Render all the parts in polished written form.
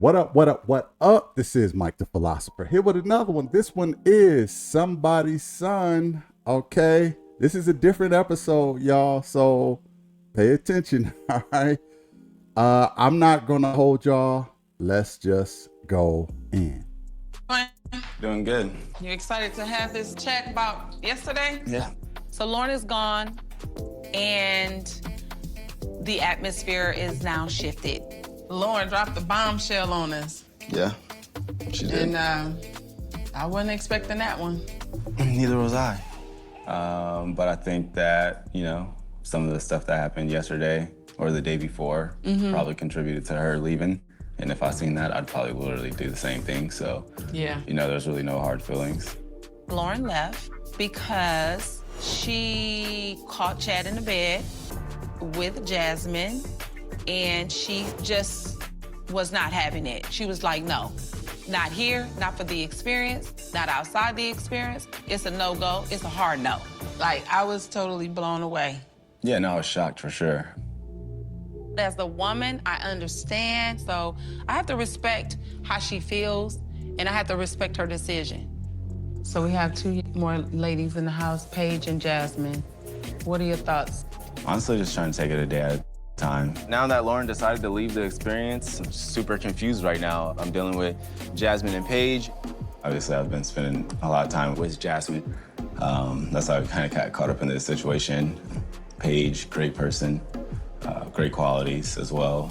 What up, what up, what up? This is Mike the Philosopher here with another one. This one is Somebody's Son, okay? This is a different episode, y'all, so pay attention, all right? I'm not gonna hold y'all. Let's just go in. Doing good. You excited to have this chat about yesterday? Yeah. So Lauren is gone, and the atmosphere is now shifted. Lauren dropped the bombshell on us. Yeah, she did. And I wasn't expecting that one. Neither was I. But I think that, you know, some of the stuff that happened yesterday or the day before probably contributed to her leaving. And if I seen that, I'd probably literally do the same thing. So, Yeah. you know, there's really no hard feelings. Lauren left because she caught Chad in the bed with Jasmine, and she just was not having it. She was like, no, not here, not for the experience, not outside the experience. It's a no-go, it's a hard no. Like, I was totally blown away. Yeah, no, I was shocked for sure. As the woman, I understand, so I have to respect how she feels, and I have to respect her decision. So we have two more ladies in the house, Paige and Jasmine. What are your thoughts? Honestly, just trying to take it a day at a time. Now that Lauren decided to leave the experience, I'm super confused right now. I'm dealing with Jasmine and Paige. Obviously, I've been spending a lot of time with Jasmine. That's how I kind of got caught up in this situation. Paige, great person, great qualities as well.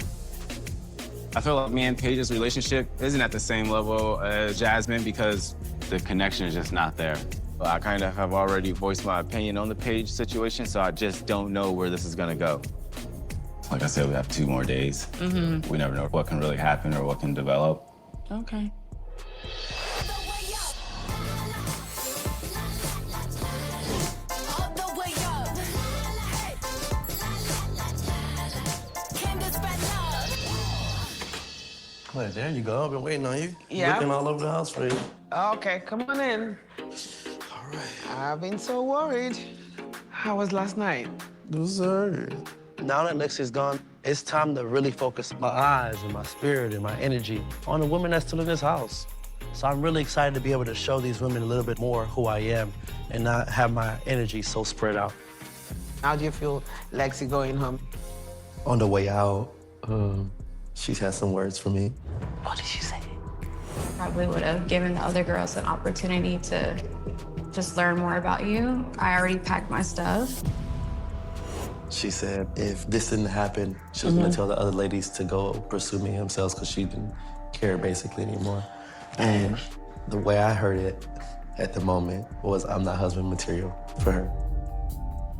I feel like me and Paige's relationship isn't at the same level as Jasmine because the connection is just not there. I kind of have already voiced my opinion on the Paige situation, so I just don't know where this is gonna go. Like I said, we have 2 more days. We never know what can really happen or what can develop. Okay. Well, there you go. I've been waiting on you. Yeah. Looking all over the house for you. Okay, come on in. All right. I've been so worried. How was last night? Dessert. Now that Lexi's gone, it's time to really focus my eyes and my spirit and my energy on the women that's still in this house. So I'm really excited to be able to show these women a little bit more who I am and not have my energy so spread out. How do you feel Lexi going home? On the way out, she's had some words for me. What did she say? Probably would have given the other girls an opportunity to just learn more about you. I already packed my stuff. She said if this didn't happen, she was gonna tell the other ladies to go pursue me themselves because she didn't care basically anymore. And the way I heard it at the moment was I'm not husband material for her.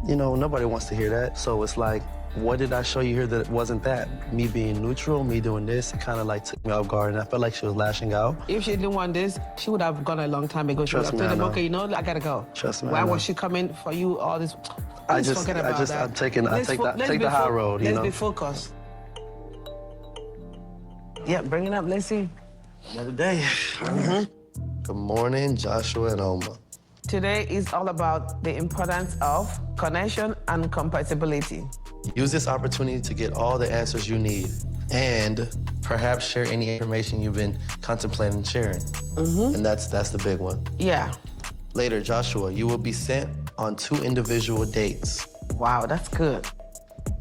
You know, nobody wants to hear that. So it's like, what did I show you here that wasn't that? Me being neutral, me doing this, it kind of like took me off guard and I felt like she was lashing out. If she didn't want this, she would have gone a long time ago. She would Trust have me, told I them, know. okay, you know, I gotta go. Trust me, I Why know. was she coming for you all this? Let's forget about that. I'm taking, I Let's take fo- the, let's take be the high fo- road, you Let's know? be focused. Yeah, bring it up, let's see. Another day. Good morning, Joshua and Oma. Today is all about the importance of connection and compatibility. Use this opportunity to get all the answers you need and perhaps share any information you've been contemplating sharing. And that's the big one. Yeah. Later, Joshua, you will be sent on 2 individual dates. Wow, that's good.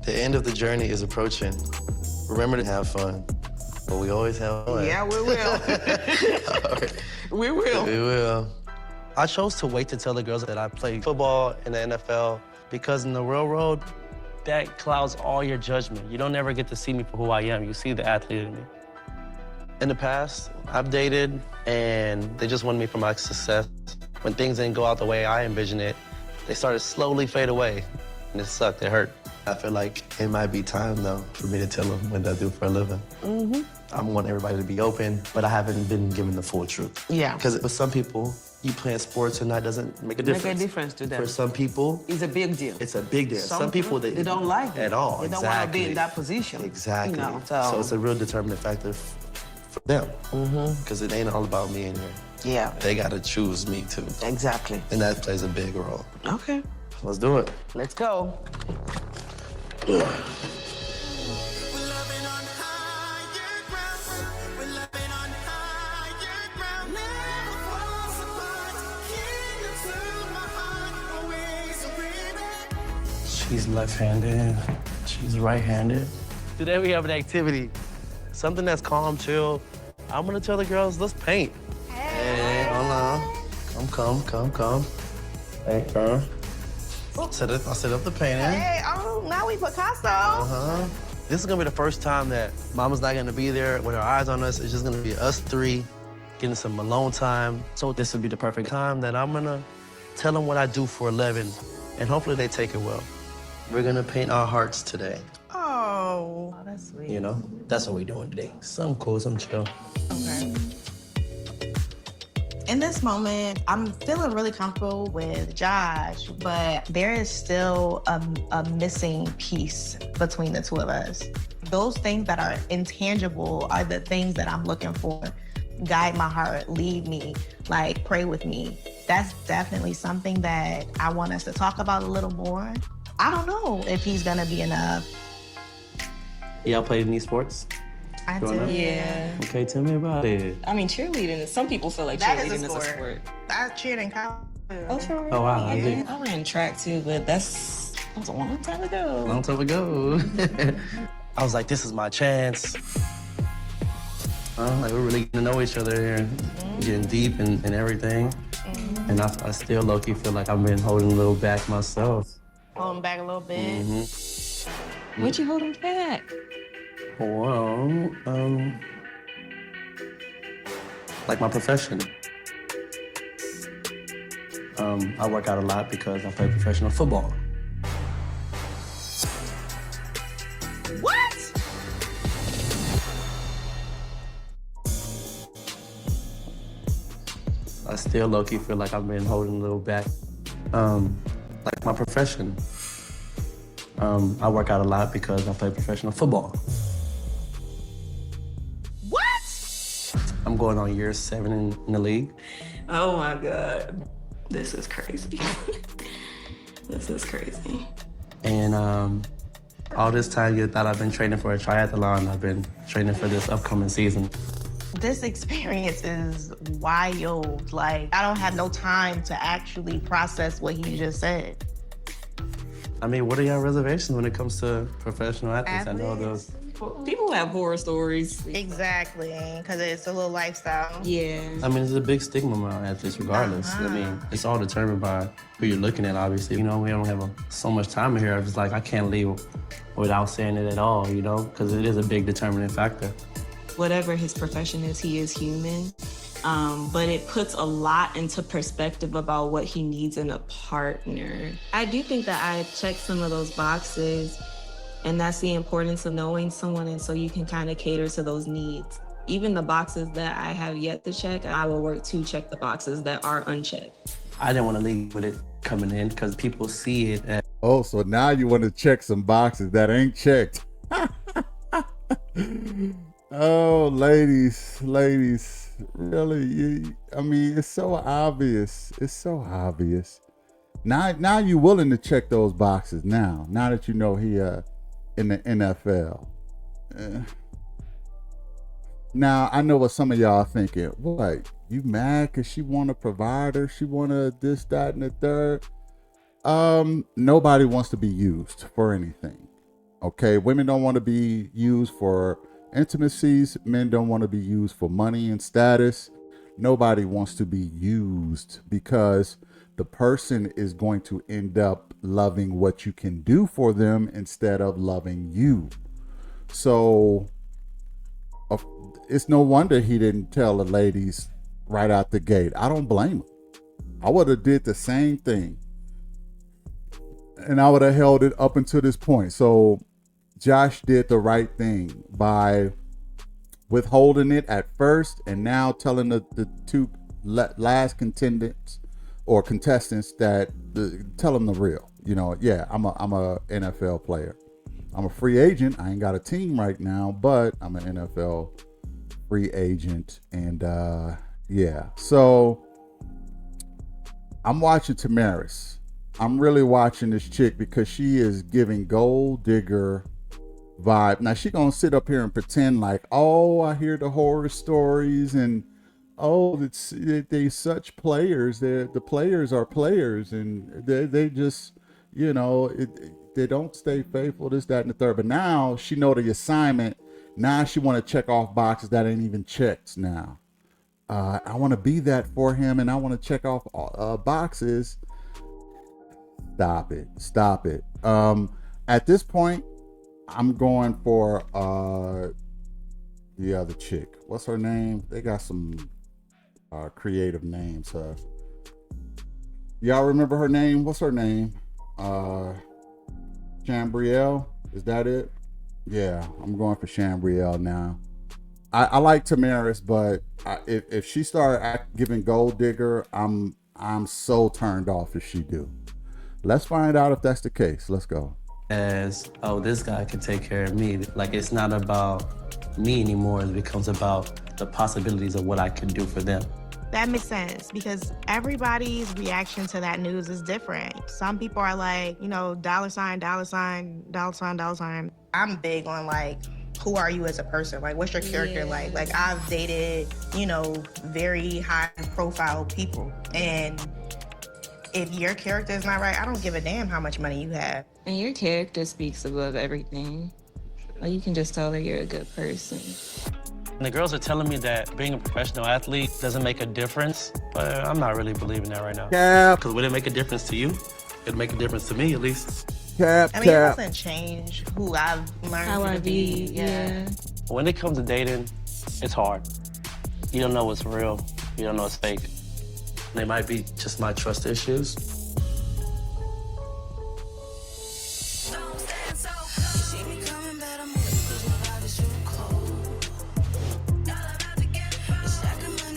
The end of the journey is approaching. Remember to have fun, but we always have fun. Yeah, we will. We will. We will. I chose to wait to tell the girls that I play football in the NFL because in the real world, that clouds all your judgment. You don't ever get to see me for who I am. You see the athlete in me. In the past, I've dated and they just wanted me for my success. When things didn't go out the way I envisioned it, they started slowly fade away and it sucked, it hurt. I feel like it might be time though for me to tell them what I do for a living. I want everybody to be open, but I haven't been given the full truth. Yeah. Because with some people, you playing sports or not doesn't make a difference. Make a difference to them. For some people, It's a big deal. it's a big deal. Some people, they don't like it. at all. They don't want to be in that position. Exactly. You know, so it's a real determining factor for them. Because it ain't all about me in here. yeah, They got to choose me too. exactly. And that plays a big role. Okay, Let's do it. let's go. He's left-handed. She's right-handed. Today we have an activity, something that's calm, chill. I'm gonna tell the girls, let's paint. Hey, hold on. Come. Hey, come. I'll set up the painting. Hey, oh, now we Picasso. Uh-huh. This is gonna be the first time that Mama's not gonna be there with her eyes on us. It's just gonna be us three getting some alone time. So this would be the perfect time that I'm gonna tell them what I do for 11, and hopefully they take it well. We're gonna paint our hearts today. Oh, that's sweet. You know, that's what we're doing today. Something cool, something chill. Okay. In this moment, I'm feeling really comfortable with Josh, but there is still a missing piece between the two of us. Those things that are intangible are the things that I'm looking for. Guide my heart, lead me, like pray with me. That's definitely something that I want us to talk about a little more. I don't know if he's gonna be enough. Y'all played any sports? I Growing do. up? Yeah. Okay, tell me about it. I mean, cheerleading, some people feel like That is cheerleading a is a sport. sport. I cheered in college. Oh, for real? Oh, wow, I Yeah. did. I ran track too, but that was a long time ago. Long time ago. I was like, this is my chance. Like, we're really getting to know each other here, getting deep and everything. And I still low-key feel like I've been holding a little back myself. Pulling back a little bit. What you holding back? Well, like my profession. I work out a lot because I play professional football. What? I still low-key feel like I've been holding a little back. Like my profession. I work out a lot because I play professional football. What? I'm going on year 7 in the league. Oh my God. This is crazy. This is crazy. And all this time you thought I've been training for a triathlon. I've been training for this upcoming season. This experience is wild. Like, I don't have no time to actually process what he just said. I mean, what are your reservations when it comes to professional athletes? I know those. People have horror stories. Exactly, because it's a little lifestyle. Yeah. I mean, there's a big stigma around athletes regardless. I mean, it's all determined by who you're looking at, obviously. You know, we don't have so much time here. It's like, I can't leave without saying it at all, you know, because it is a big determining factor. Whatever his profession is, he is human. But it puts a lot into perspective about what he needs in a partner. I do think that I checked some of those boxes, and that's the importance of knowing someone, and so you can kind of cater to those needs. Even the boxes that I have yet to check, I will work to check the boxes that are unchecked. I didn't want to leave with it coming in because people see it as, Oh, so now you want to check some boxes that ain't checked. Oh, ladies, really? I mean, it's so obvious. It's so obvious. Now you're willing to check those boxes now that you know he in the NFL. Now, I know what some of y'all are thinking. What? You mad because she want a provider? She want a this, that, and the third? Nobody wants to be used for anything. Okay? Women don't want to be used for intimacies. Men don't want to be used for money and status. Nobody wants to be used because the person is going to end up loving what you can do for them instead of loving you. So it's no wonder he didn't tell the ladies right out the gate. I don't blame him. I would have did the same thing. And I would have held it up until this point. So Josh did the right thing by withholding it at first and now telling the two last contestants that tell them the real. You know, yeah, I'm a NFL player. I'm a free agent. I ain't got a team right now, but I'm an NFL free agent. And yeah, so I'm watching Tamaris. I'm really watching this chick because she is giving gold digger vibe. Now she gonna sit up here and pretend like, oh, I hear the horror stories and oh, they such players. The players are players and they just, you know, they don't stay faithful, this, that, and the third. But now she know the assignment. Now she want to check off boxes that ain't even checked now. I want to be that for him, and I want to check off boxes. Stop it. At this point, I'm going for the other chick. What's her name? They got some creative names. Y'all remember her name? What's her name? Chambrielle? Is that it? Yeah, I'm going for Chambrielle now. I like Tamaris, but if she started giving gold digger, I'm so turned off if she do. Let's find out if that's the case. Let's go. As, oh, this guy can take care of me. Like, it's not about me anymore. It becomes about the possibilities of what I can do for them. That makes sense because everybody's reaction to that news is different. Some people are like, you know, dollar sign, dollar sign, dollar sign, dollar sign. I'm big on like, who are you as a person? Like, what's your character like? Like, I've dated, you know, very high profile people. And if your character is not right, I don't give a damn how much money you have. And your character speaks above everything. Like, you can just tell that you're a good person. And the girls are telling me that being a professional athlete doesn't make a difference, but I'm not really believing that right now. Cap. Because would it make a difference to you? It'd make a difference to me, at least. Cap. I mean, it doesn't change who I've learned How I to be. yeah. When it comes to dating, it's hard. You don't know what's real. You don't know what's fake. They might be just my trust issues.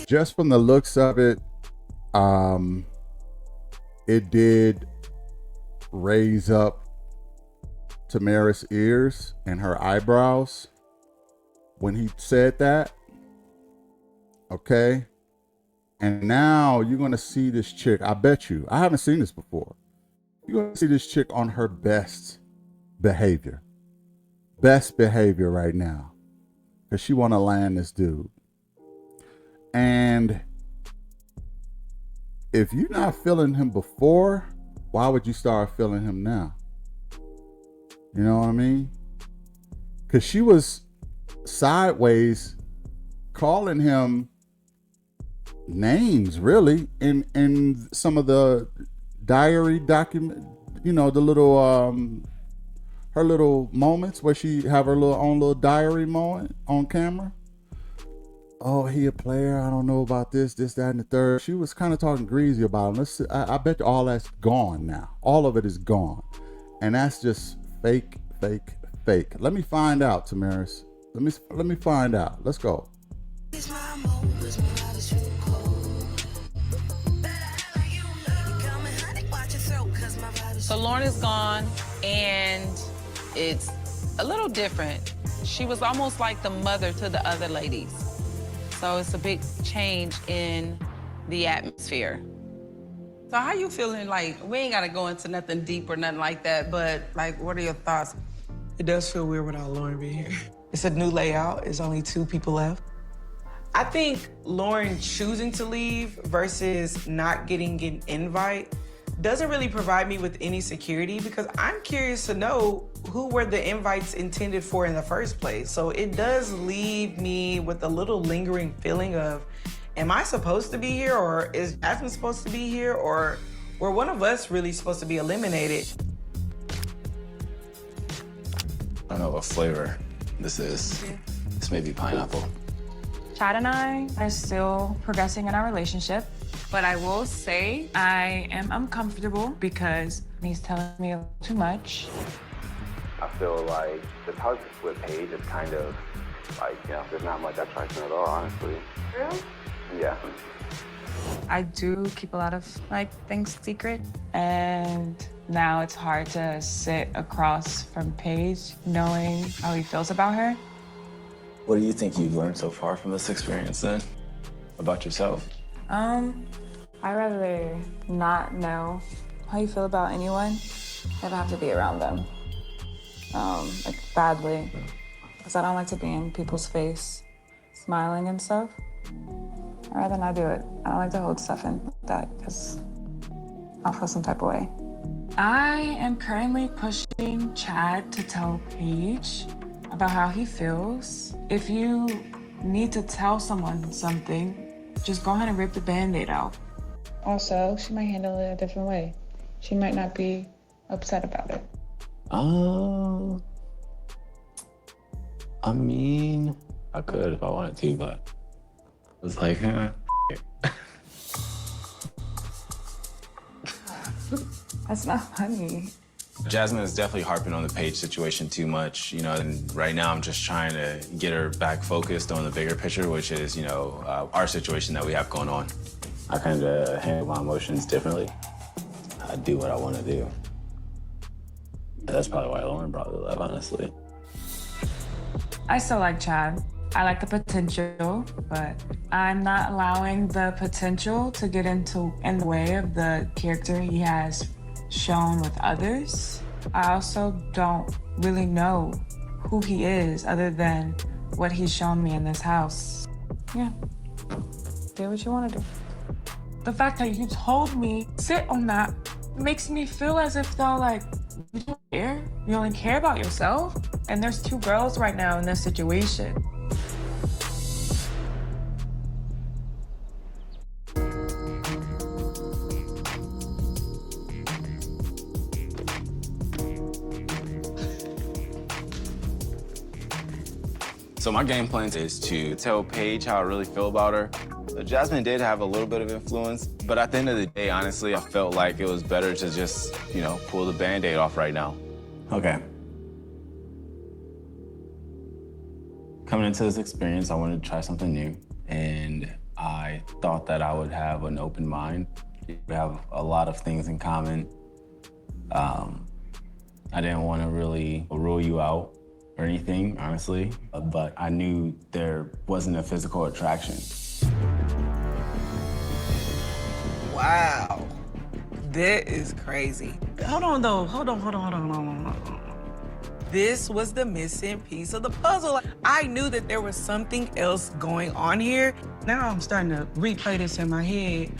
Just from the looks of it, it did raise up Tamaris' ears and her eyebrows when he said that. Okay. And now you're going to see this chick. I bet you. I haven't seen this before. You're going to see this chick on her best behavior. Best behavior right now. Because she want to land this dude. And if you're not feeling him before, why would you start feeling him now? You know what I mean? Because she was sideways calling him names, really, in some of the diary document, you know, the little her little moments where she have her own little diary moment on camera. Oh, he a player. I don't know about this, that, and the third. She was kind of talking greasy about him. I bet all that's gone now. All of it is gone. And that's just fake. Let me find out, Tamaris. Let me find out. Let's go. So Lauren is gone, and it's a little different. She was almost like the mother to the other ladies. So it's a big change in the atmosphere. So how you feeling? Like, we ain't gotta go into nothing deep or nothing like that, but like, what are your thoughts? It does feel weird without Lauren being here. It's a new layout. There's only 2 people left. I think Lauren choosing to leave versus not getting an invite doesn't really provide me with any security because I'm curious to know who were the invites intended for in the first place. So it does leave me with a little lingering feeling of, am I supposed to be here, or is Jasmine supposed to be here, or were one of us really supposed to be eliminated? I don't know what flavor this is. This may be pineapple. Chad and I are still progressing in our relationship, but I will say I am uncomfortable because he's telling me a little too much. I feel like it's hard to split Paige. It's kind of like, you know, there's not much attraction at all, honestly. Really? Yeah. I do keep a lot of things secret, and now it's hard to sit across from Paige knowing how he feels about her. What do you think you've learned so far from this experience then? About yourself? I'd rather not know how you feel about anyone if I have to be around them. Badly. Because I don't like to be in people's face smiling and stuff. I'd rather not do it. I don't like to hold stuff in like that because I'll feel some type of way. I am currently pushing Chad to tell Paige about how he feels. If you need to tell someone something, just go ahead and rip the Band-Aid out. Also, she might handle it a different way. She might not be upset about it. I mean, I could if I wanted to, but it's like, That's not funny. Jasmine is definitely harping on the Paige situation too much, you know, and right now I'm just trying to get her back focused on the bigger picture, which is, you know, our situation that we have going on. I kind of handle my emotions differently. I do what I want to do. That's probably why Lauren brought it up, honestly. I still like Chad. I like the potential, but I'm not allowing the potential to get in the way of the character he has shown with others. I also don't really know who he is other than what he's shown me in this house. Yeah, do what you want to do. The fact that you told me sit on that makes me feel as if though like you don't care. You only care about yourself. And there's 2 girls right now in this situation. So my game plan is to tell Paige how I really feel about her. Jasmine did have a little bit of influence, but at the end of the day, honestly, I felt like it was better to just, you know, pull the Band-Aid off right now. Okay. Coming into this experience, I wanted to try something new, and I thought that I would have an open mind. We have a lot of things in common. I didn't want to really rule you out or anything, honestly, but I knew there wasn't a physical attraction. Wow. That is crazy. Hold on, though. Hold on. This was the missing piece of the puzzle. I knew that there was something else going on here. Now I'm starting to replay this in my head.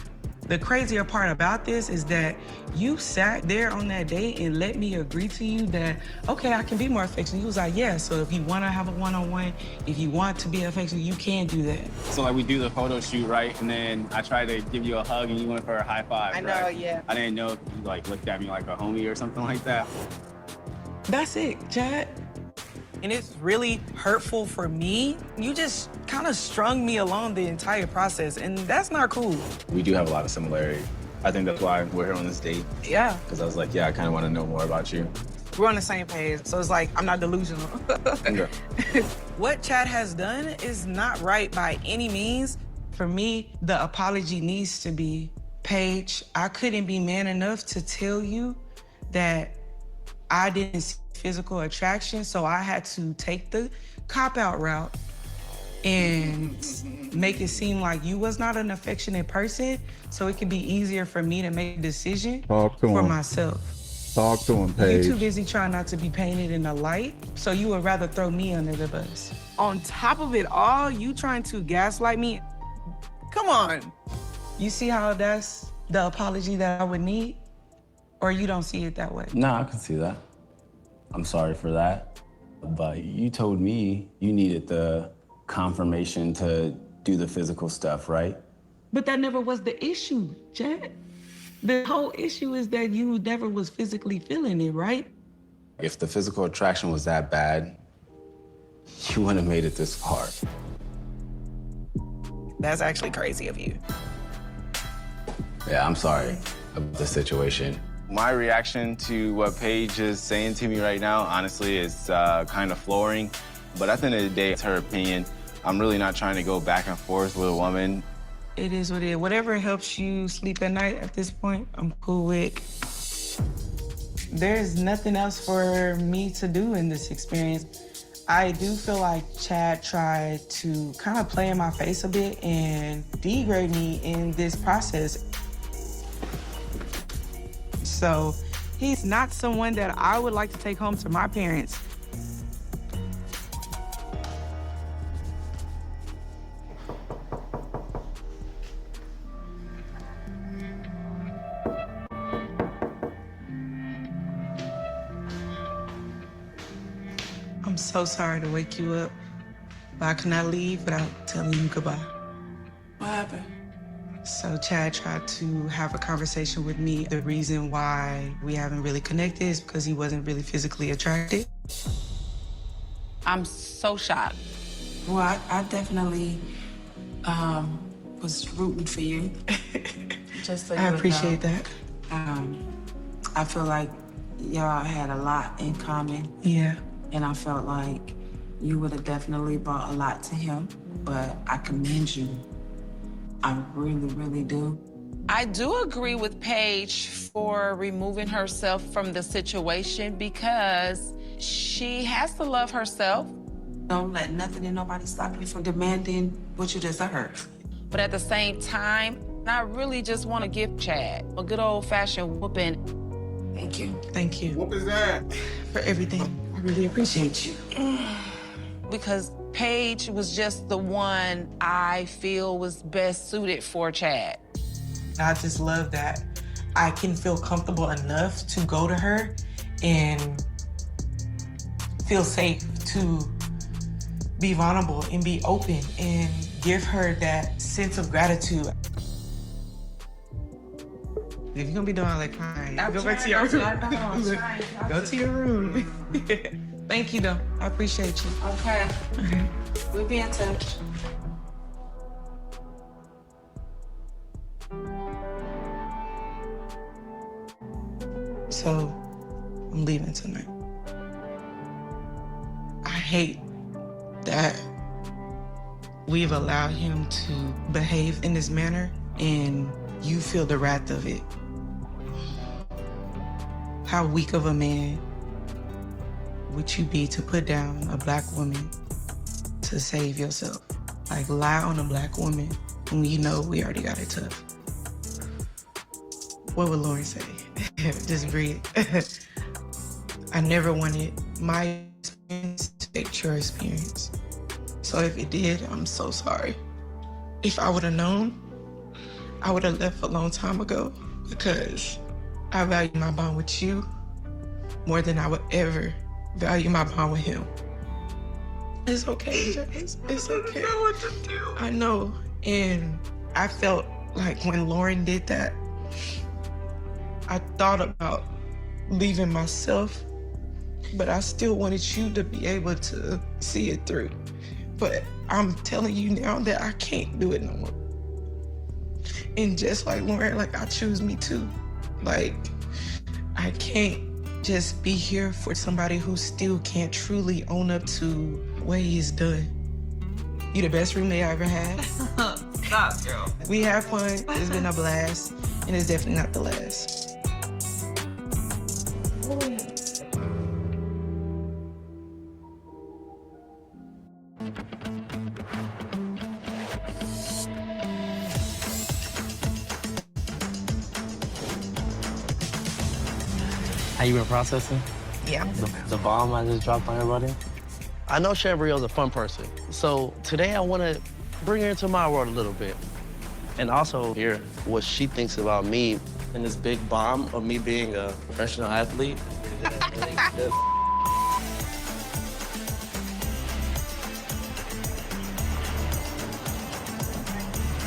The crazier part about this is that you sat there on that date and let me agree to you that, okay, I can be more affectionate. You was like, yeah, so if you want to have a one-on-one, if you want to be affectionate, you can do that. So like we do the photo shoot, right? And then I tried to give you a hug and you went for a high five, I know, right? yeah. I didn't know if you like looked at me like a homie or something like that. That's it, Chad. And it's really hurtful for me. You just kind of strung me along the entire process, and that's not cool. We do have a lot of similarity. I think that's why we're here on this date. Yeah. Because I was like, yeah, I kind of want to know more about you. We're on the same page, so it's like, I'm not delusional. Yeah. What Chad has done is not right by any means. For me, the apology needs to be, Paige, I couldn't be man enough to tell you that I didn't see physical attraction, so I had to take the cop-out route and make it seem like you was not an affectionate person, so it could be easier for me to make a decision for myself. Talk to him, Paige. You're too busy trying not to be painted in the light, so you would rather throw me under the bus. On top of it all, you trying to gaslight me? Come on. You see how that's the apology that I would need? Or you don't see it that way? No, I can see that. I'm sorry for that. But you told me you needed the confirmation to do the physical stuff, right? But that never was the issue, Chad. The whole issue is that you never was physically feeling it, right? If the physical attraction was that bad, you wouldn't have made it this far. That's actually crazy of you. Yeah, I'm sorry about the situation. My reaction to what Paige is saying to me right now, honestly, is kind of flooring. But at the end of the day, it's her opinion. I'm really not trying to go back and forth with a woman. It is what it is. Whatever helps you sleep at night at this point, I'm cool with. There's nothing else for me to do in this experience. I do feel like Chad tried to kind of play in my face a bit and degrade me in this process. So he's not someone that I would like to take home to my parents. so sorry to wake you up, but I could not leave without telling you goodbye. What happened? So Chad tried to have a conversation with me. The reason why we haven't really connected is because he wasn't really physically attracted. I'm so shocked. Well, I definitely was rooting for you. Just so you I would appreciate know. that. I feel like y'all had a lot in common. Yeah. And I felt like you would have definitely brought a lot to him, but I commend you. I really, really do. I do agree with Paige for removing herself from the situation because she has to love herself. Don't let nothing and nobody stop you from demanding what you deserve. But at the same time, I really just want to give Chad a good old-fashioned whooping. Thank you. Thank you What is that? for everything. I really appreciate you. Because Paige was just the one I feel was best suited for Chad. I just love that I can feel comfortable enough to go to her and feel safe to be vulnerable and be open and give her that sense of gratitude. If you're gonna be doing all that crying, go back to your room. Go to your room. Thank you, though. I appreciate you. Okay. We'll be in touch. So, I'm leaving tonight. I hate that we've allowed him to behave in this manner and you feel the wrath of it. How weak of a man would you be to put down a black woman to save yourself? Like, lie on a black woman when you know we already got it tough. What would Lauren say? Just breathe. I never wanted my experience to affect your experience. So if it did, I'm so sorry. If I would have known, I would have left a long time ago because I value my bond with you more than I would ever value my bond with him. It's okay, Jess. It's okay. I don't know what to do. I know. And I felt like when Lauren did that, I thought about leaving myself, but I still wanted you to be able to see it through. But I'm telling you now that I can't do it no more. And just like Lauren, like, I choose me too. Like, I can't just be here for somebody who still can't truly own up to what he's done. You the best roommate I ever had. Stop, girl. We have fun, it's been a blast, and it's definitely not the last. How you been processing? Yeah. The bomb I just dropped on everybody? I know Chambriel's a fun person, so today I want to bring her into my world a little bit and also hear what she thinks about me and this big bomb of me being a professional athlete.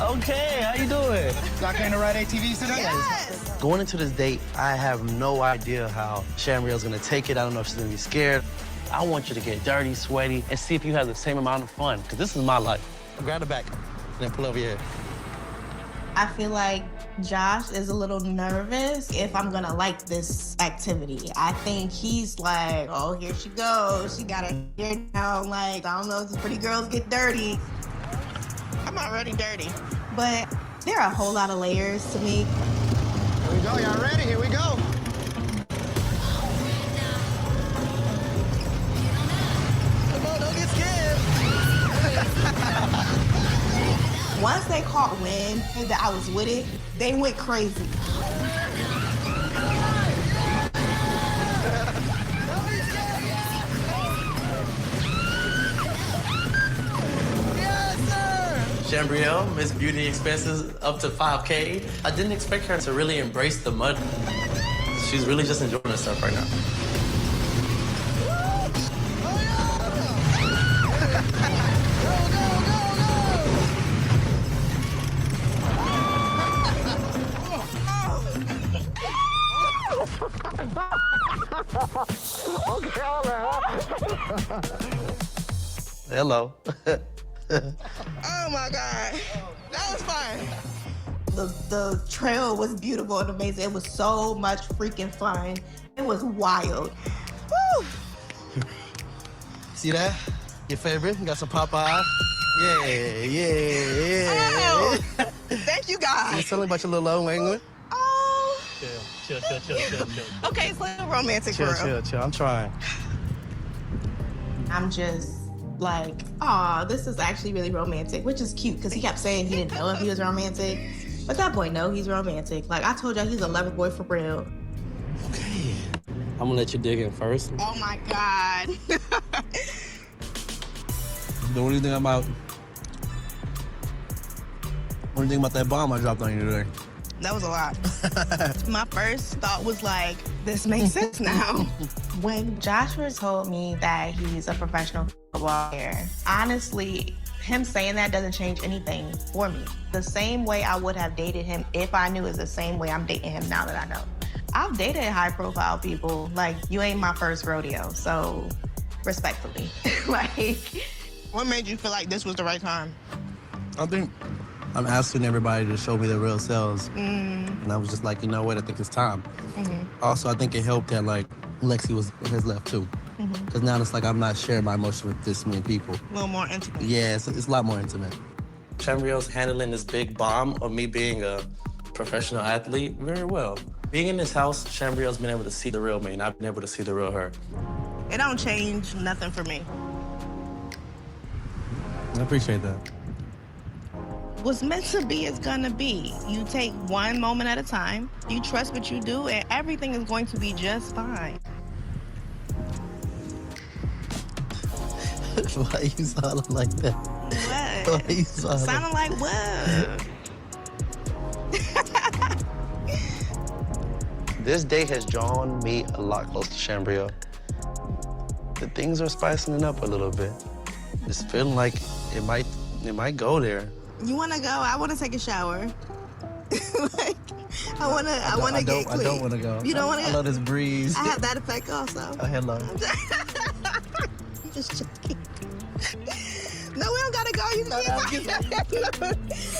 Okay, how you doing? Y'all came to ride ATVs today? Yes! Going into this date, I have no idea how Chambriel's gonna take it. I don't know if she's gonna be scared. I want you to get dirty, sweaty, and see if you have the same amount of fun, because this is my life. Grab the back, then pull over here. I feel like Josh is a little nervous if I'm gonna like this activity. I think he's like, oh, here she goes. She got her hair down. Like, I don't know if the pretty girls get dirty. I'm already dirty. But there are a whole lot of layers to me. Here we go, y'all ready? Here we go. Come on, don't get scared. Once they caught wind that I was with it, they went crazy. Chambriel, Miss Beauty expenses up to 5K. I didn't expect her to really embrace the mud. She's really just enjoying herself right now. Hello. Oh my God. That was fun. The trail was beautiful and amazing. It was so much freaking fun. It was wild. Woo! See that? Your favorite? You got some Popeye? Yeah. Oh, thank you You guys. telling about your little old England? Oh. Chill. Okay, it's a little romantic for real. Chill. I'm trying. I'm just like, oh, this is actually really romantic, which is cute because he kept saying he didn't know if he was romantic. But that boy know he's romantic. Like I told y'all, he's a lover boy for real. Okay. I'm gonna let you dig in first. Oh my God. What do you think about? What do you think about that bomb I dropped on you today? That was a lot. My first thought was like, this makes sense now. When Joshua told me that he's a professional football player, honestly, him saying that doesn't change anything for me. The same way I would have dated him if I knew is the same way I'm dating him now that I know. I've dated high-profile people. Like, you ain't my first rodeo, so respectfully. Like, what made you feel like this was the right time? I think I'm asking everybody to show me their real selves. And I was just like, you know what, I think it's time. Also, I think it helped that, like, Lexi has left, too. Because now it's like I'm not sharing my emotions with this many people. A little more intimate. Yeah, it's a lot more intimate. Chambrio's handling this big bomb of me being a professional athlete very well. Being in this house, Chambrio's been able to see the real me, and I've been able to see the real her. It don't change nothing for me. I appreciate that. What's meant to be is gonna be. You take one moment at a time, you trust what you do, and everything is going to be just fine. Why you sounding like that? What? Why you Sounding like what? This date has drawn me a lot closer to Chambrio. The things are spicing it up a little bit. It's feeling like it might go there. You wanna go? I wanna take a shower. Like, I wanna get quick. I don't wanna go. You don't wanna go? I love this breeze. I have that effect also. Oh, hello. I'm just joking. No, we don't gotta go. You can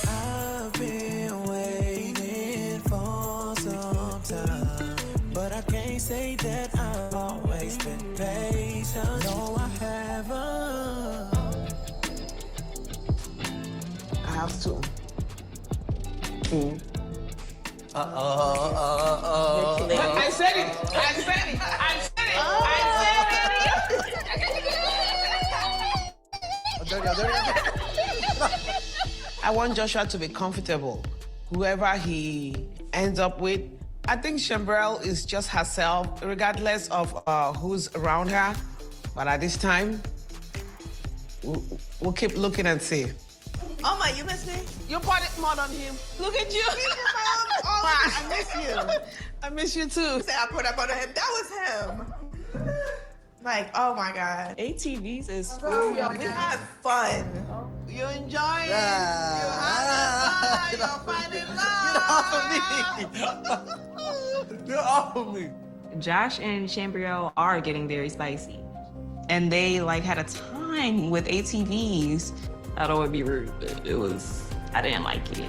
I've been waiting for some time, but I can't say that I've always been patient. No, I haven't. I have to. I said it. I want Joshua to be comfortable. Whoever he ends up with, I think Chambrel is just herself, regardless of who's around her. But at this time, we'll keep looking and see. Oh my, you miss me? You put it more on him. Look at you. Oh, I miss you. I miss you too. You said I put up on him. That was him. Like, oh my God. ATVs is We had fun. You enjoying? You having fun. You're finding love. Get off of me. Josh and Chambrio are getting very spicy. And they like had a time with ATVs. I don't want to be rude, but I didn't like it.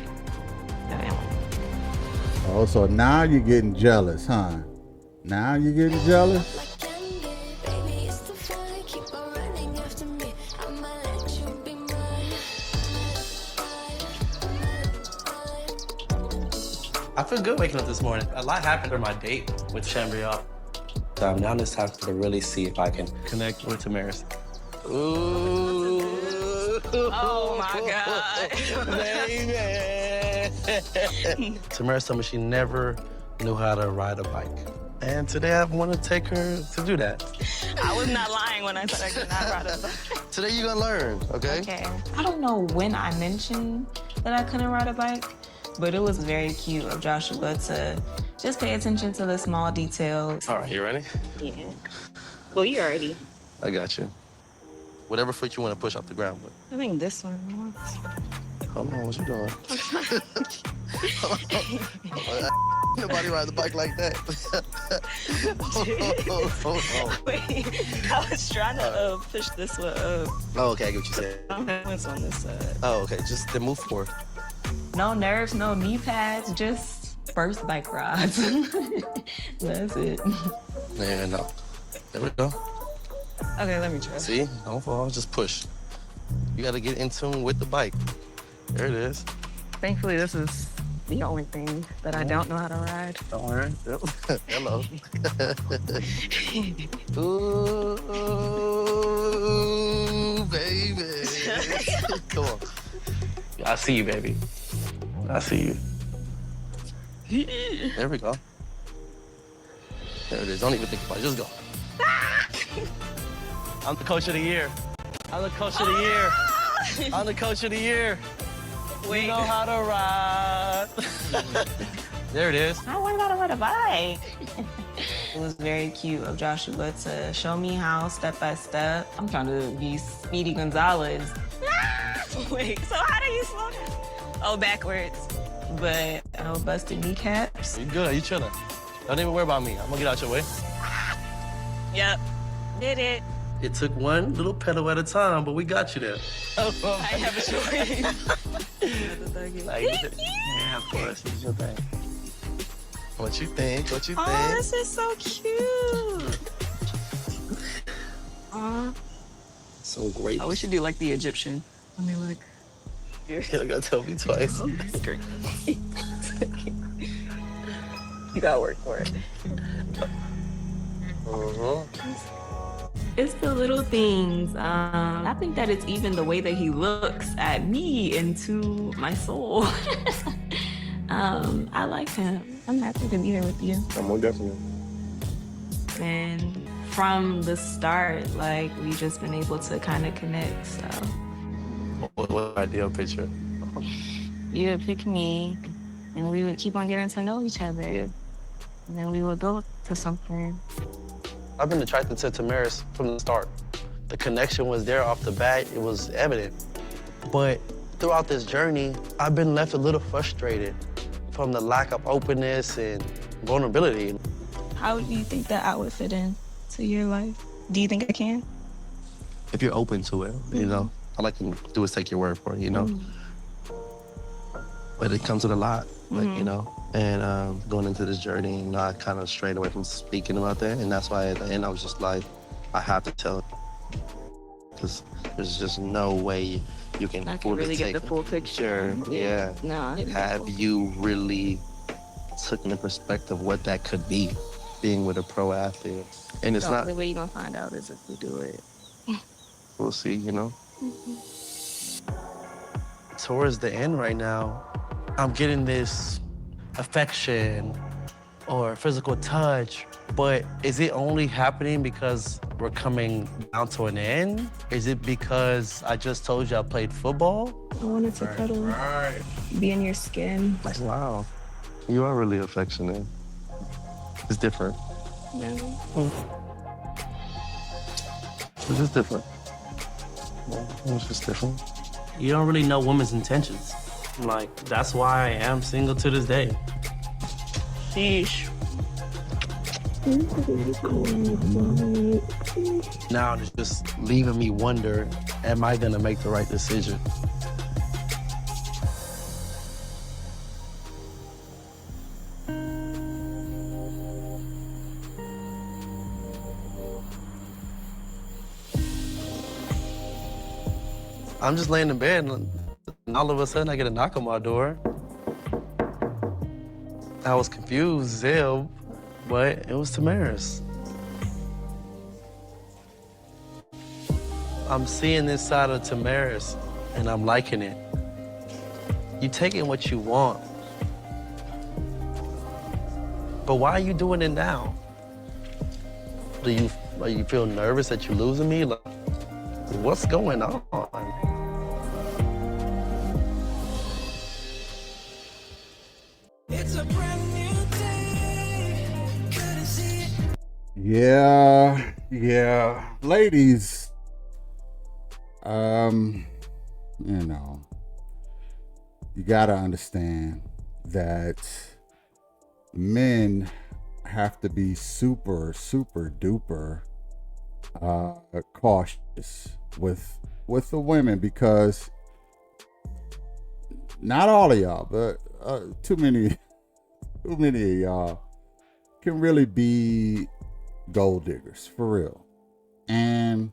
Oh, so now you're getting jealous, huh? Now you're getting jealous? I feel good waking up this morning. A lot happened on my date with Chambrio. Now it's time to really see if I can connect with Tamaris. Ooh. Oh my God. Baby. Tamaris told me she never knew how to ride a bike. And today I want to take her to do that. I was not lying when I said I could not ride a bike. Today you're gonna learn, okay? Okay. I don't know when I mentioned that I couldn't ride a bike, but it was very cute of Joshua to just pay attention to the small details. All right, you ready? Yeah. Well, you already. I got you. Whatever foot you want to push off the ground with. I think this one. Hold on, what you doing? Nobody ride the bike like that. Wait, I was trying to push this one up. Oh, okay, I get what you said. I don't have what's on this side. Oh, okay, just then move forward. No nerves, no knee pads, just first bike rides. That's it. Yeah, no. There we go. Okay, let me try. See, don't fall, just push. You gotta get in tune with the bike. There it is. Thankfully, this is the only thing that I don't know how to ride. Don't worry. Yep. Hello. Ooh, baby. Come on. I see you, baby. I see you. There we go. There it is. Don't even think about it. Just go. I'm the coach of the year. I'm the coach of the year. I'm the coach of the year. Wait. You know how to ride. There it is. I learned how to ride a bike. It was very cute of Joshua to show me how step by step. I'm trying to be Speedy Gonzalez. Wait, so how do you slow down? Oh, backwards. But I busted kneecaps. You good? You chilling? Don't even worry about me. I'm gonna get out your way. Yep, did it. It took one little pedal at a time, but we got you there. I have a choice. Yeah, of course. It's your thing. What you think? What you Oh, think? this is so cute. So great. I wish you do like the Egyptian. Let me look. You're gonna tell me twice. That's great. You gotta work for it. It's the little things. I think that it's even the way that he looks at me and to my soul. I like him. I'm happy to be here with you. I'm more definitely. And from the start, like, we've just been able to kind of connect, so. What ideal picture? You would pick me, and we would keep on getting to know each other. And then we would go to something. I've been attracted to Tamaris from the start. The connection was there off the bat. It was evident. But throughout this journey, I've been left a little frustrated from the lack of openness and vulnerability. How do you think that I would fit in to your life? Do you think I can? If you're open to it, you know. All I can do is take your word for it, you know. But it comes with a lot, like, you know. And going into this journey, you know, I kind of strayed away from speaking about that. And that's why at the end, I was just like, I have to tell it. Because there's just no way you can I can fully really take get the full picture. Yeah. No. Have you really took into perspective what that could be, being with a pro athlete? And it's not. The way you're gonna find out is if we do it. We'll see, you know. Towards the end right now, I'm getting this affection or physical touch, but is it only happening because we're coming down to an end? Is it because I just told you I played football? I wanted to cuddle, be in your skin. Wow, you are really affectionate. It's different. Yeah. It's just different. It's just different. You don't really know women's intentions. Like, that's why I am single to this day. Sheesh. Now it's just leaving me wonder, am I gonna make the right decision? I'm just laying in bed and all of a sudden I get a knock on my door. I was confused as hell, but it was Tamaris. I'm seeing this side of Tamaris and I'm liking it. You taking what you want. But why are you doing it now? Do you feel nervous that you're losing me? Like, what's going on? It's a brand new day. Couldn't see it. Yeah. Ladies, you know, you gotta understand that men have to be super, super duper cautious with the women, because not all of y'all, but too many of y'all can really be gold diggers for real. And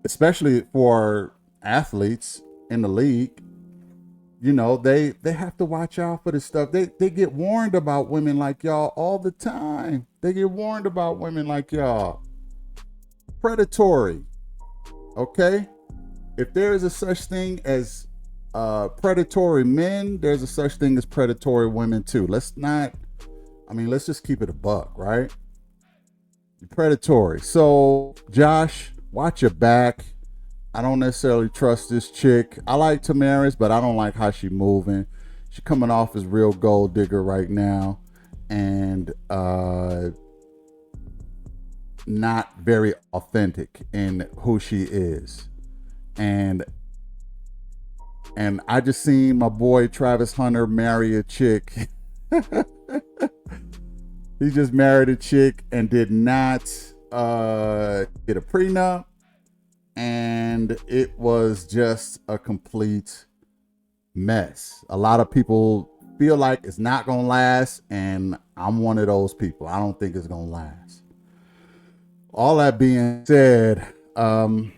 especially for athletes in the league, you know, they have to watch out for this stuff. They get warned about women like y'all all the time. They get warned about women like y'all. Predatory. Okay? If there is a such thing as predatory men, there's a such thing as predatory women too. Let's just keep it a buck, right? Predatory. So, Josh, watch your back. I don't necessarily trust this chick. I like Tamaris, but I don't like how she moving. She coming off as real gold digger right now, and not very authentic in who she is. And I just seen my boy Travis Hunter marry a chick. He just married a chick and did not get a prenup. And it was just a complete mess. A lot of people feel like it's not gonna last, and I'm one of those people. I don't think it's gonna last. All that being said, I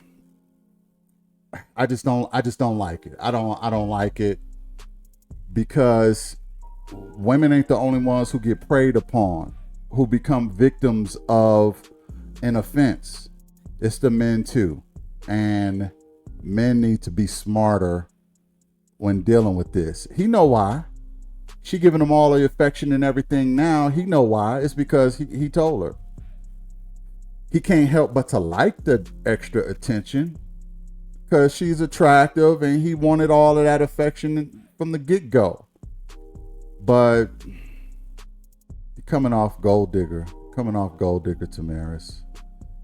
just don't like it. I don't like it, because women ain't the only ones who get preyed upon, who become victims of an offense. It's the men too. And men need to be smarter when dealing with this. He know why. She giving him all the affection and everything now. He know why. It's because he told her. He can't help but to like the extra attention, because she's attractive, and he wanted all of that affection from the get-go. But coming off gold digger Tamaris.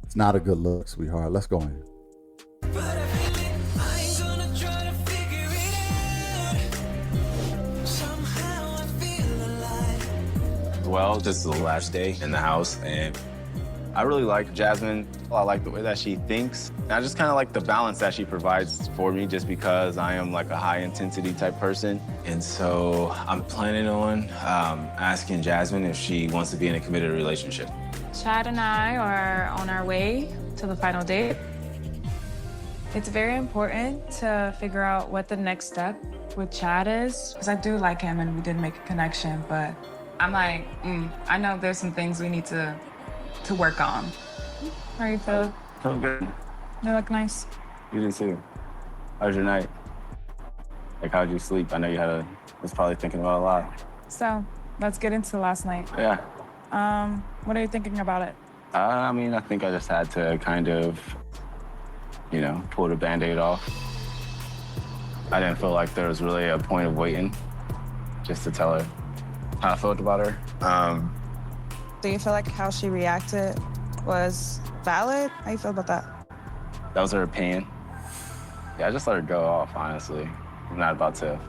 It's not a good look, sweetheart. Let's go in. Well, this is the last day in the house, and I really like Jasmine. I like the way that she thinks. And I just kind of like the balance that she provides for me, just because I am like a high intensity type person. And so I'm planning on asking Jasmine if she wants to be in a committed relationship. Chad and I are on our way to the final date. It's very important to figure out what the next step with Chad is, because I do like him and we did make a connection, but I'm like, I know there's some things we need to work on. How are you feeling? Feel good. You look nice. You did too. How was your night? Like, how'd you sleep? I know you was probably thinking about a lot. So, let's get into last night. Yeah. What are you thinking about it? I think I just had to kind of, pull the Band-Aid off. I didn't feel like there was really a point of waiting just to tell her how I felt about her. Do you feel like how she reacted was valid? How you feel about that? That was her opinion. Yeah, I just let her go off, honestly. I'm not about to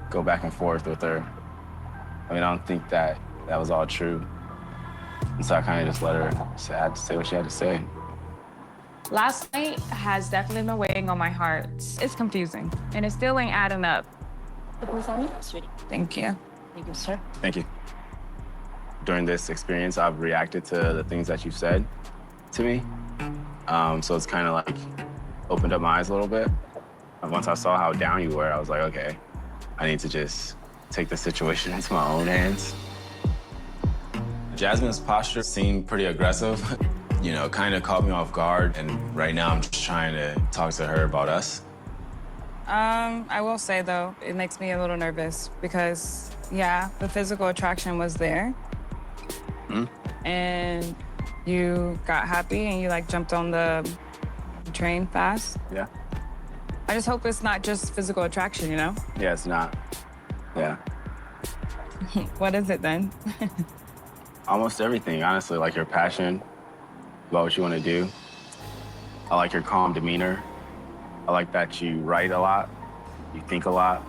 go back and forth with her. I don't think that was all true. And so I kind of just let her had to say what she had to say. Last night has definitely been weighing on my heart. It's confusing, and it still ain't adding up. Thank you. Thank you, sir. Thank you. During this experience, I've reacted to the things that you've said to me. So it's kind of like opened up my eyes a little bit. And once I saw how down you were, I was like, okay, I need to just take the situation into my own hands. Jasmine's posture seemed pretty aggressive. Kind of caught me off guard. And right now I'm just trying to talk to her about us. I will say though, it makes me a little nervous because, yeah, the physical attraction was there. And you got happy and you jumped on the train fast. Yeah. I just hope it's not just physical attraction, Yeah, it's not. Yeah. What is it then? Almost everything, honestly. Like your passion about what you want to do. I like your calm demeanor. I like that you write a lot. You think a lot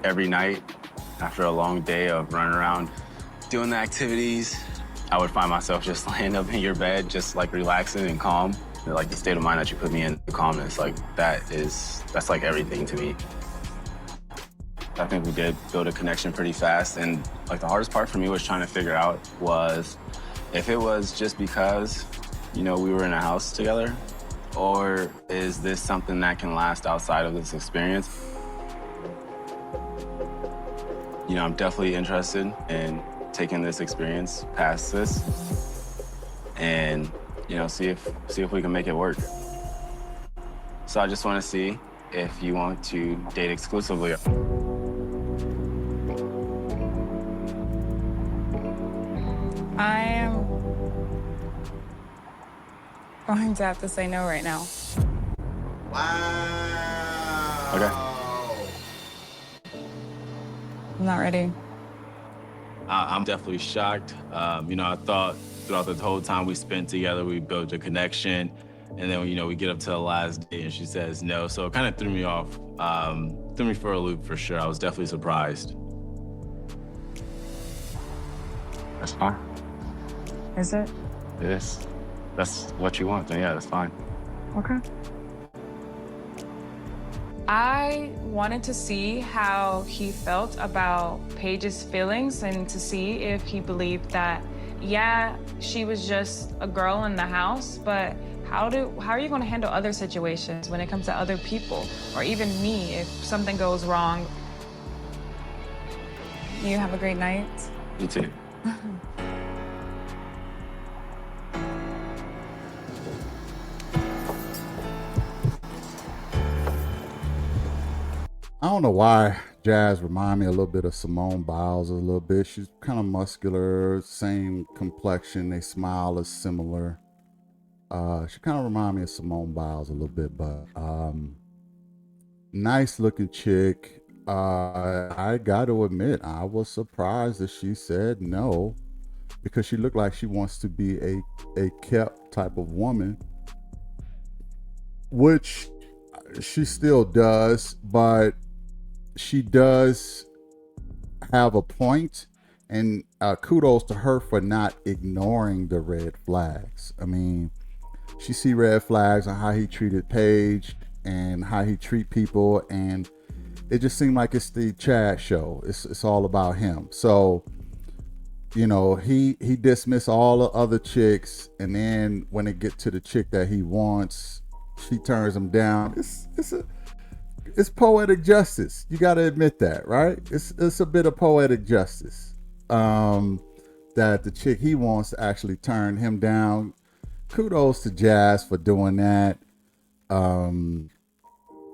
every night. After a long day of running around doing the activities, I would find myself just laying up in your bed, just like relaxing and calm. Like the state of mind that you put me in, the calmness, like that's like everything to me. I think we did build a connection pretty fast, and like the hardest part for me was trying to figure out was if it was just because, we were in a house together, or is this something that can last outside of this experience? I'm definitely interested in taking this experience past this and, see if we can make it work. So I just want to see if you want to date exclusively. I am going to have to say no right now. Wow. Okay. I'm not ready. I'm definitely shocked. I thought throughout the whole time we spent together, we built a connection. And then, we get up to the last day and she says no. So it kind of threw me off, threw me for a loop for sure. I was definitely surprised. That's fine. Is it? It is. That's what you want, then yeah, that's fine. Okay. I wanted to see how he felt about Paige's feelings and to see if he believed that, yeah, she was just a girl in the house, but how are you going to handle other situations when it comes to other people, or even me if something goes wrong? You have a great night. You too. I don't know why Jazz remind me a little bit of Simone Biles a little bit. She's kind of muscular, same complexion. They smile is similar. She kind of remind me of Simone Biles a little bit, but nice looking chick. I got to admit, I was surprised that she said no, because she looked like she wants to be a kept type of woman, which she still does, but she does have a point, and kudos to her for not ignoring the red flags. I mean, she see red flags on how he treated Paige and how he treat people, and it just seemed like it's the Chad show. It's all about him. So, he dismissed all the other chicks, and then when it get to the chick that he wants, she turns him down. It's poetic justice. You got to admit that, right? It's a bit of poetic justice that the chick he wants actually turned him down. Kudos to Jazz for doing that.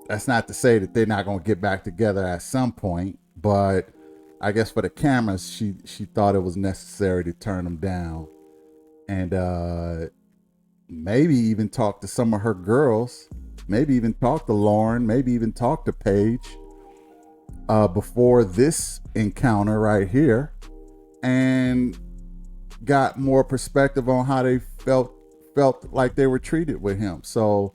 That's not to say that they're not going to get back together at some point, but I guess for the cameras, she thought it was necessary to turn him down, and maybe even talk to some of her girls. Maybe even talk to Lauren, maybe even talk to Paige before this encounter right here, and got more perspective on how they felt like they were treated with him. So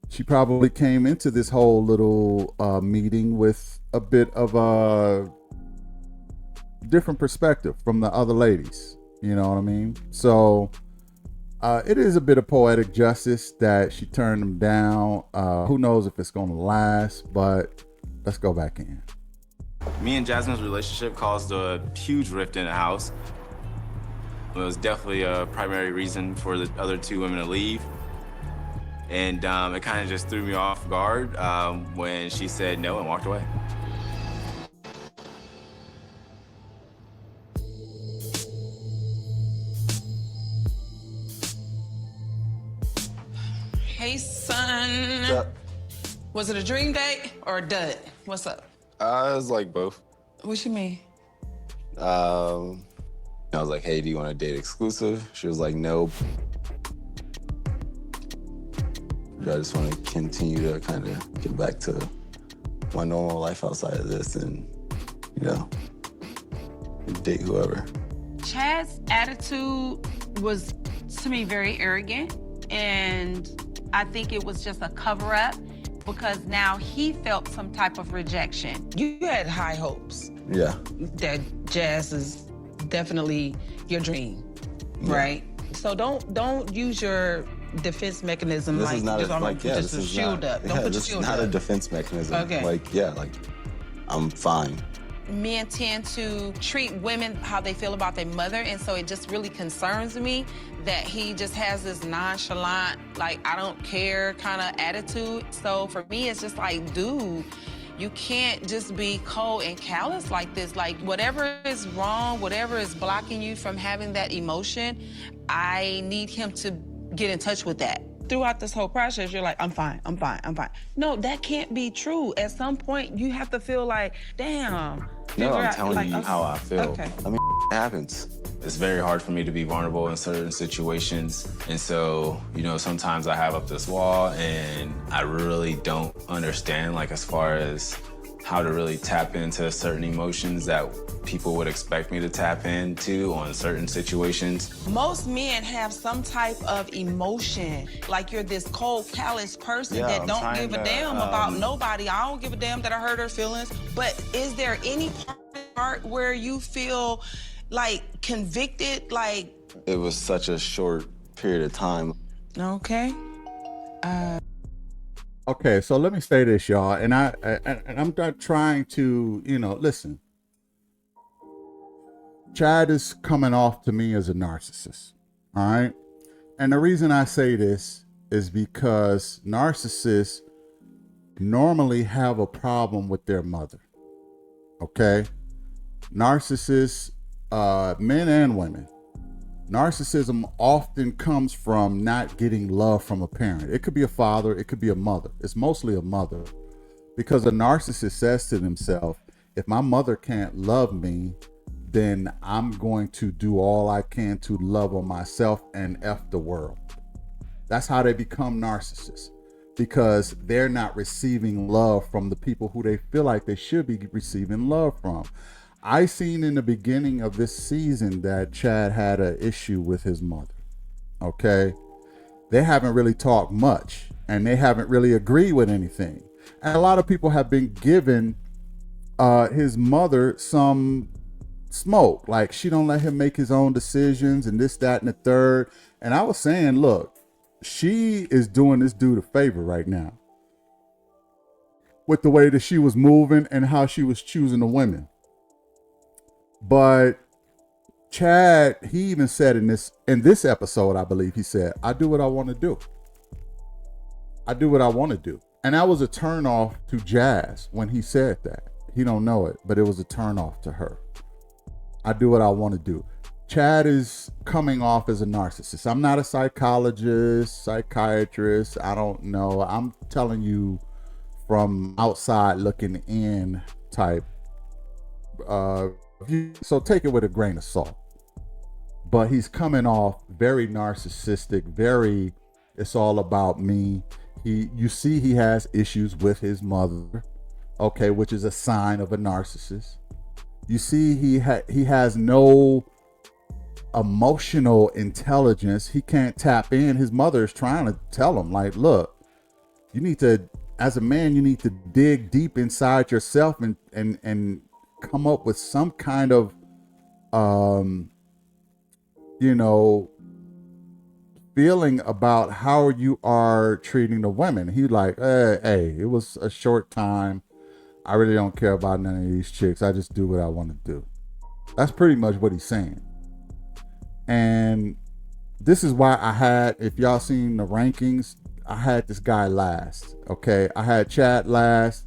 she probably came into this whole little meeting with a bit of a different perspective from the other ladies. You know what I mean? So it is a bit of poetic justice that she turned him down. Who knows if it's going to last, but let's go back in. Me and Jasmine's relationship caused a huge rift in the house. It was definitely a primary reason for the other two women to leave. And it kind of just threw me off guard when she said no and walked away. Hey, son. What's up? Was it a dream date or a dud? What's up? It was like both. What you mean? I was like, hey, do you want to date exclusive? She was like, no. But I just want to continue to kind of get back to my normal life outside of this and, date whoever. Chad's attitude was, to me, very arrogant, and I think it was just a cover-up because now he felt some type of rejection. You had high hopes Yeah. that Jazz is definitely your dream, right? So don't use your defense mechanism This like is not just, a, like, yeah, just this a is shield not, up. Don't yeah, put your this shield is not up. a defense mechanism. Okay. Like, yeah, like, I'm fine. Men tend to treat women how they feel about their mother, and so it just really concerns me that he just has this nonchalant, like, I don't care kind of attitude. So for me, it's just like, dude, you can't just be cold and callous like this. Like, whatever is wrong, whatever is blocking you from having that emotion, I need him to get in touch with that. Throughout this whole process, you're like, I'm fine, I'm fine, I'm fine. No, that can't be true. At some point, you have to feel like, damn. No, I'm Like, telling you how I feel. Okay. I mean, it happens. It's very hard for me to be vulnerable in certain situations. And so, you know, sometimes I have up this wall and I really don't understand, like, as far as how to really tap into certain emotions that people would expect me to tap into on certain situations. Most men have some type of emotion, like you're this cold, callous person Yeah, that I'm don't trying give a to, damn about nobody. I don't give a damn that I hurt her feelings. But is there any part where you feel like convicted, like? It was such a short period of time. Okay. Okay, so let me say this, y'all, and I'm not trying to, you know, listen. Chad is coming off to me as a narcissist, all right? And the reason I say this is because narcissists normally have a problem with their mother, okay? Narcissists, men and women, narcissism often comes from not getting love from a parent. It could be a father, it could be a mother. It's mostly a mother, because a narcissist says to themselves, if my mother can't love me, then I'm going to do all I can to love on myself and F the world. That's how they become narcissists, because they're not receiving love from the people who they feel like they should be receiving love from. I seen in the beginning of this season that Chad had an issue with his mother. Okay. They haven't really talked much and they haven't really agreed with anything. And a lot of people have been giving his mother some smoke. Like, she don't let him make his own decisions and this, that, and the third. And I was saying, look, she is doing this dude a favor right now with the way that she was moving and how she was choosing the women. But Chad, he even said in this episode, I believe he said, I do what I want to do. I do what I want to do. And that was a turnoff to Jazz when he said that. He don't know it, but it was a turnoff to her. I do what I want to do. Chad is coming off as a narcissist. I'm not a psychologist, psychiatrist. I don't know. I'm telling you from outside looking in type so take it with a grain of salt. But he's coming off very narcissistic, very, it's all about me. You see he has issues with his mother, okay, which is a sign of a narcissist. You see he has no emotional intelligence. He can't tap in. His mother is trying to tell him, like, look, you need to, as a man, you need to dig deep inside yourself and come up with some kind of feeling about how you are treating the women. He like, hey, it was a short time. I really don't care about none of these chicks. I just do what I want to do. That's pretty much what he's saying. And this is why I had, if y'all seen the rankings, I had this guy last. Okay, I had Chad last.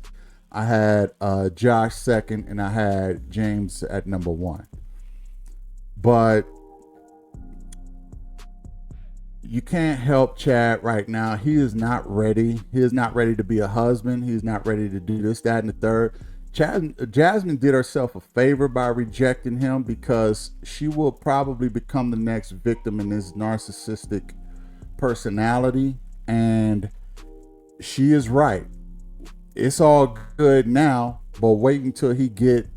I had Josh second, and I had James at number 1. But you can't help Chad right now. He is not ready. He is not ready to be a husband. He's not ready to do this, that, and the third. Jasmine did herself a favor by rejecting him, because she will probably become the next victim in this narcissistic personality. And she is right. It's all good now, but wait until he get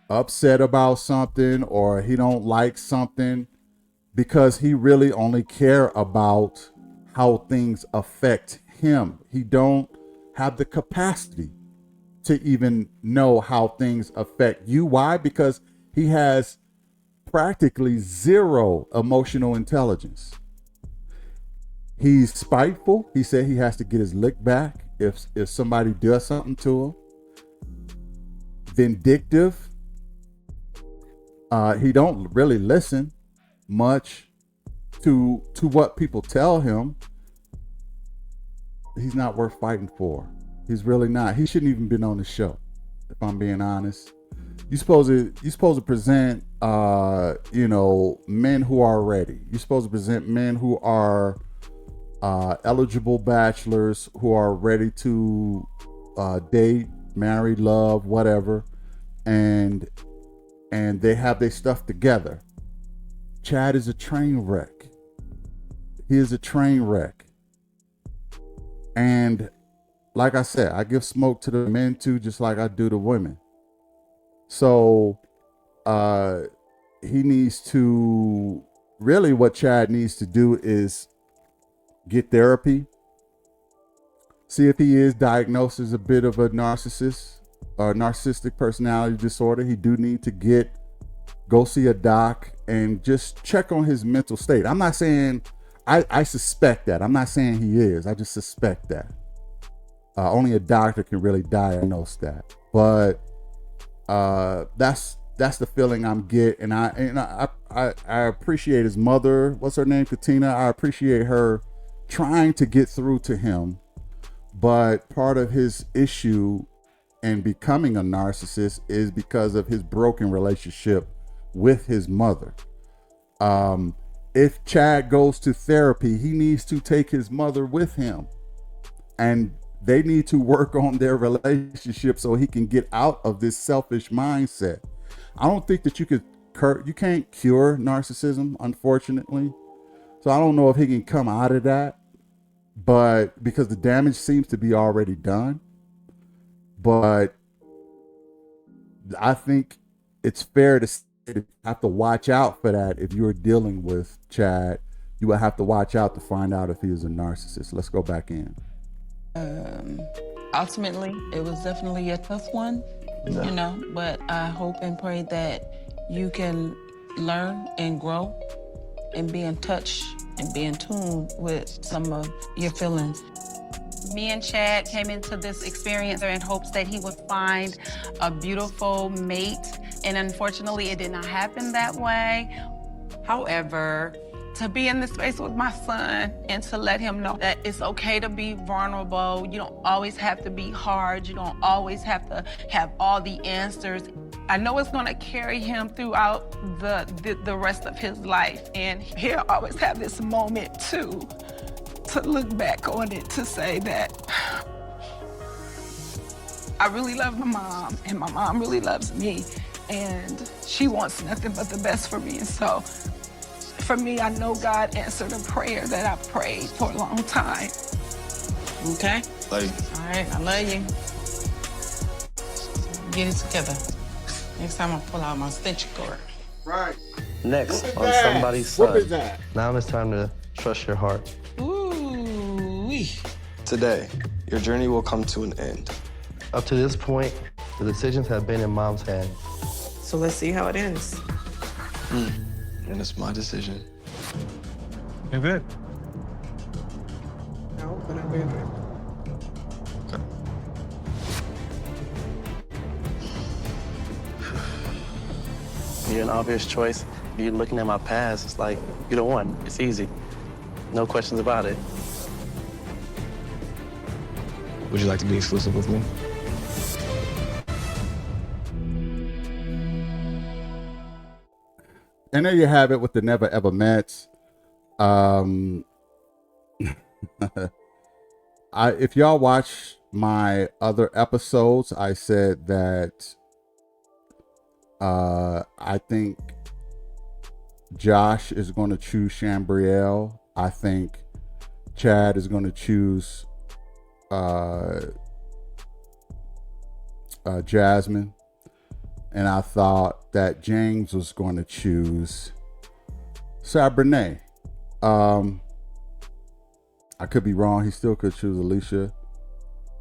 upset about something or he don't like something, because he really only care about how things affect him. He don't have the capacity to even know how things affect you. Why? Because he has practically zero emotional intelligence. He's spiteful. He said he has to get his lick back if somebody does something to him. Vindictive. He don't really listen much to what people tell him. He's not worth fighting for. He's really not. He shouldn't even been on the show, if I'm being honest. You're supposed to present men who are ready. You're supposed to present men who are eligible bachelors who are ready to date, marry, love, whatever, and they have their stuff together. Chad is a train wreck. He is a train wreck. And like I said, I give smoke to the men too, just like I do the women. So he needs to, really what Chad needs to do is get therapy. See if he is diagnosed as a bit of a narcissist or narcissistic personality disorder. He do need to go see a doc and just check on his mental state. I'm not saying, I suspect that. I'm not saying he is. I just suspect that. Only a doctor can really diagnose that. But that's the feeling I'm getting. And I appreciate his mother. What's her name? Katina. I appreciate her trying to get through to him. But part of his issue in becoming a narcissist is because of his broken relationship with his mother. If Chad goes to therapy, he needs to take his mother with him, and they need to work on their relationship so he can get out of this selfish mindset. I don't think that you can't cure narcissism, unfortunately. So I don't know if he can come out of that, but because the damage seems to be already done. But I think it's fair to say that you have to watch out for that. If you're dealing with Chad, you will have to watch out to find out if he is a narcissist. Let's go back in. Ultimately, it was definitely a tough one, but I hope and pray that you can learn and grow and be in touch and be in tune with some of your feelings. Me and Chad came into this experience in hopes that he would find a beautiful mate, and unfortunately, it did not happen that way. However, to be in this space with my son and to let him know that it's okay to be vulnerable. You don't always have to be hard. You don't always have to have all the answers. I know it's gonna carry him throughout the rest of his life, and he'll always have this moment too, to look back on it, to say that I really love my mom, and my mom really loves me, and she wants nothing but the best for me. And so, for me, I know God answered a prayer that I prayed for a long time. Okay? Love you. All right, I love you. Get it together. Next time I pull out my stitch cord. Right. Next on that? Somebody's What Son. is that? Now it's time to trust your heart. Ooh-wee. Today, your journey will come to an end. Up to this point, the decisions have been in Mom's hands. So let's see how it ends. And it's my decision. You're good. No, but I'm good. Okay. You're an obvious choice. You're looking at my past. It's like, you're the one. It's easy. No questions about it. Would you like to be exclusive with me? And there you have it with the Never Ever Mets. If y'all watch my other episodes, I said that I think Josh is going to choose Chambrielle. I think Chad is going to choose Jasmine. And I thought that James was going to choose Sabrina. I could be wrong. He still could choose Alicia.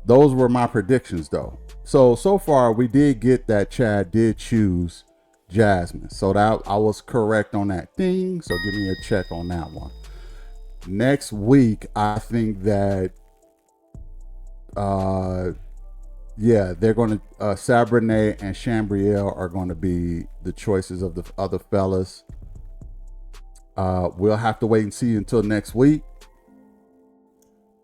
Those were my predictions, though. So far, we did get that Chad did choose Jasmine. So that I was correct on that thing. So give me a check on that one. Next week, I think that, yeah, they're going to, Sabrinae and Chambrielle are going to be the choices of the other fellas. We'll have to wait and see until next week.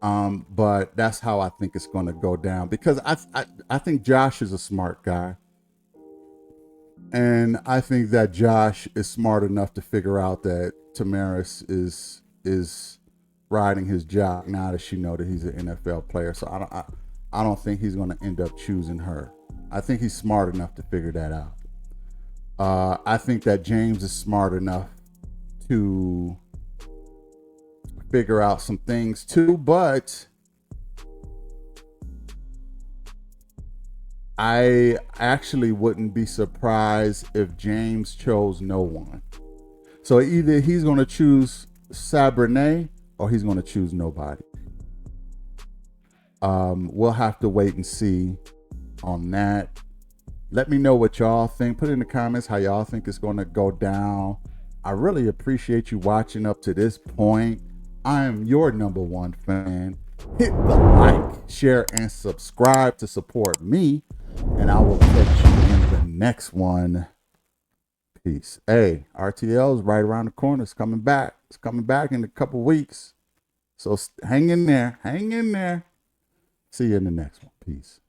But that's how I think it's going to go down, because I think Josh is a smart guy. And I think that Josh is smart enough to figure out that Tamaris is riding his job now that she know that he's an NFL player. So I don't think he's going to end up choosing her. I think he's smart enough to figure that out. I think that James is smart enough to figure out some things too, but I actually wouldn't be surprised if James chose no one. So either he's going to choose Sabrinae or he's going to choose nobody. We'll have to wait and see on that. Let me know what y'all think. Put in the comments how y'all think it's going to go down. I really appreciate you watching up to this point. I am your #1 fan. Hit the like, share, and subscribe to support me. And I will catch you in the next one. Peace. Hey, RTL is right around the corner. It's coming back. It's coming back in a couple weeks. So hang in there. Hang in there. See you in the next one. Peace.